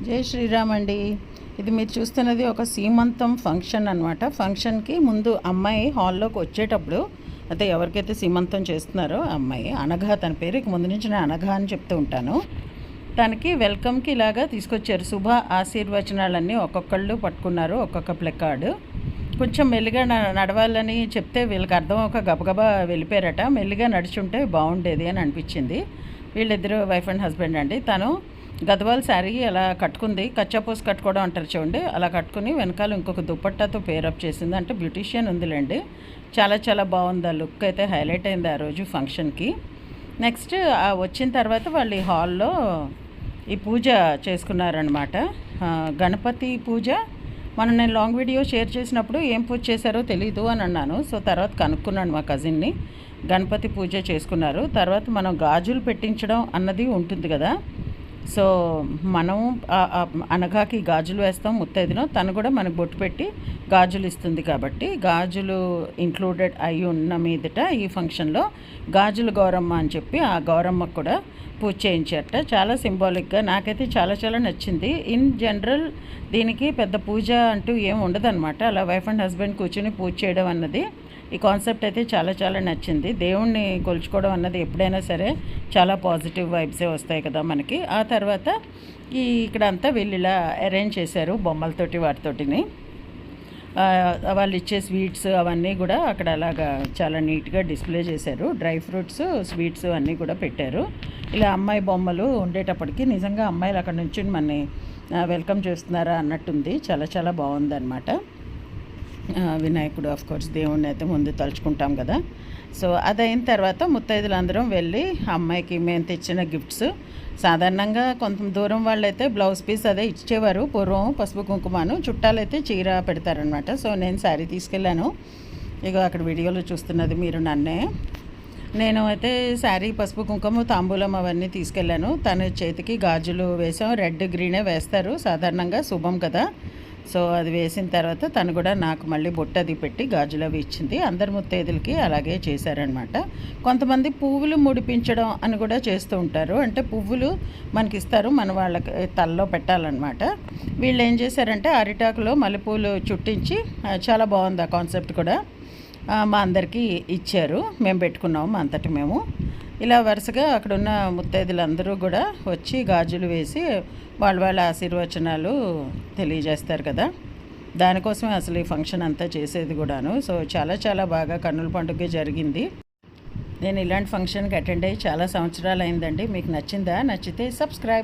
జై శ్రీరామ్ అండి. ఇది మీరు చూస్తున్నది ఒక సీమంతం ఫంక్షన్ అనమాట. ఫంక్షన్కి ముందు అమ్మాయి హాల్లోకి వచ్చేటప్పుడు అయితే ఎవరికైతే సీమంతం చేస్తున్నారో అమ్మాయి అనఘ, తన పేరు ఇక ముందు నుంచి నేను అనఘ అని చెప్తూ ఉంటాను. తనకి వెల్కమ్కి ఇలాగా తీసుకొచ్చారు. శుభ ఆశీర్వచనాలన్నీ ఒక్కొక్కళ్ళు పట్టుకున్నారు, ఒక్కొక్క ప్లెకార్డు. కొంచెం మెల్లిగా నడవాలని చెప్తే వీళ్ళకి అర్థం ఒక గబగబా వెళ్ళిపోయారట. మెల్లిగా నడుచుంటే బాగుండేది అని అనిపించింది. వీళ్ళిద్దరూ వైఫ్ అండ్ హస్బెండ్ అండి. తను గద్వాల్ శారీ అలా కట్టుకుంది, కచ్చాపోస్ కట్టుకోవడం అంటారు చూడండి, అలా కట్టుకుని వెనకాల ఇంకొక దుపట్టాతో పేరప్ చేసింది. అంటే బ్యూటీషియన్ ఉందిలేండి. చాలా చాలా బాగుంది. ఆ లుక్ అయితే హైలైట్ అయింది ఆ రోజు ఫంక్షన్కి. నెక్స్ట్ వచ్చిన తర్వాత వాళ్ళు ఈ హాల్లో ఈ పూజ చేసుకున్నారనమాట. గణపతి పూజ. నేను లాంగ్ వీడియో షేర్ చేసినప్పుడు ఏం పూజ చేశారో తెలీదు అని అన్నాను. సో తర్వాత కనుక్కున్నాను మా కజిన్ని. గణపతి పూజ చేసుకున్నారు. తర్వాత మనం గాజులు పెట్టించడం అన్నది ఉంటుంది కదా. సో మనం అనఘాకి గాజులు వేస్తాం ముత్తైదులో, తను కూడా మనకు బొట్టు పెట్టి గాజులు ఇస్తుంది. కాబట్టి గాజులు ఇంక్లూడెడ్ అయి ఉన్న మీదట ఈ ఫంక్షన్లో గాజులు గౌరమ్మ అని చెప్పి ఆ గౌరమ్మకు కూడా పూజ చేయించారట. చాలా సింబాలిక్గా నాకైతే చాలా చాలా నచ్చింది. ఇన్ జనరల్ దీనికి పెద్ద పూజ అంటూ ఏం ఉండదన్నమాట. అలా వైఫ్ అండ్ హస్బెండ్ కూర్చొని పూజ చేయడం అన్నది, ఈ కాన్సెప్ట్ అయితే చాలా చాలా నచ్చింది. దేవుణ్ణి కొలుచుకోవడం అన్నది ఎప్పుడైనా సరే చాలా పాజిటివ్ వైబ్సే వస్తాయి కదా మనకి. ఆ తర్వాత ఇక్కడ అంతా వీళ్ళు ఇలా అరేంజ్ చేశారు బొమ్మలతోటి వాటితోటిని. వాళ్ళు ఇచ్చే స్వీట్స్ అవన్నీ కూడా అక్కడ అలాగా చాలా నీట్గా డిస్ప్లే చేశారు. డ్రై ఫ్రూట్స్, స్వీట్స్ అన్నీ కూడా పెట్టారు. ఇలా అమ్మాయి బొమ్మలు ఉండేటప్పటికి నిజంగా అమ్మాయిలు అక్కడ నుంచి మనని వెల్కమ్ చేస్తున్నారా అన్నట్టుంది. చాలా చాలా బాగుందన్నమాట. వినాయకుడు ఆఫ్ కోర్స్ దేవుణ్ణి అయితే ముందు తలుచుకుంటాం కదా. సో అదైన తర్వాత ముత్తైదులందరం వెళ్ళి అమ్మాయికి మేము తెచ్చిన గిఫ్ట్స్, సాధారణంగా కొంత దూరం వాళ్ళైతే బ్లౌజ్ పీస్ అదే ఇచ్చేవారు పూర్వం, పసుపు కుంకుమను. చుట్టాలైతే చీర పెడతారనమాట. సో నేను శారీ తీసుకెళ్ళాను. ఇక అక్కడ వీడియోలో చూస్తున్నది మీరు నన్నే. నేను అయితే శారీ, పసుపు కుంకుమ, తాంబూలం అవన్నీ తీసుకెళ్ళాను. తన చేతికి గాజులు వేసాం. రెడ్ గ్రీనే వేస్తారు సాధారణంగా, శుభం కదా. సో అది వేసిన తర్వాత తను కూడా నాకు మళ్ళీ బొట్టు అది పెట్టి గాజులు అవి ఇచ్చింది. అందరు ముత్తైదులకి అలాగే చేశారనమాట. కొంతమంది పువ్వులు ముడిపించడం అని కూడా చేస్తూ ఉంటారు. అంటే పువ్వులు మనకి ఇస్తారు, మన వాళ్ళకి తలలో పెట్టాలన్నమాట. వీళ్ళు ఏం చేశారంటే అరిటాకులో మల్లెపూలు చుట్టించి, చాలా బాగుంది ఆ కాన్సెప్ట్ కూడా, మా అందరికీ ఇచ్చారు. మేము పెట్టుకున్నాము మా అంతటి మేము. ఇలా వరుసగా అక్కడున్న ముత్తైదులందరూ కూడా వచ్చి గాజులు వేసి వాళ్ళ ఆశీర్వచనాలు తెలియజేస్తారు కదా. దానికోసమే అసలు ఈ ఫంక్షన్ అంతా చేసేది కూడాను. సో చాలా చాలా బాగా కన్నుల పండుగ జరిగింది. నేను ఇలాంటి ఫంక్షన్కి అటెండ్ అయ్యి చాలా సంవత్సరాలు అయిందండి. మీకు నచ్చిందా? నచ్చితే సబ్స్క్రైబ్.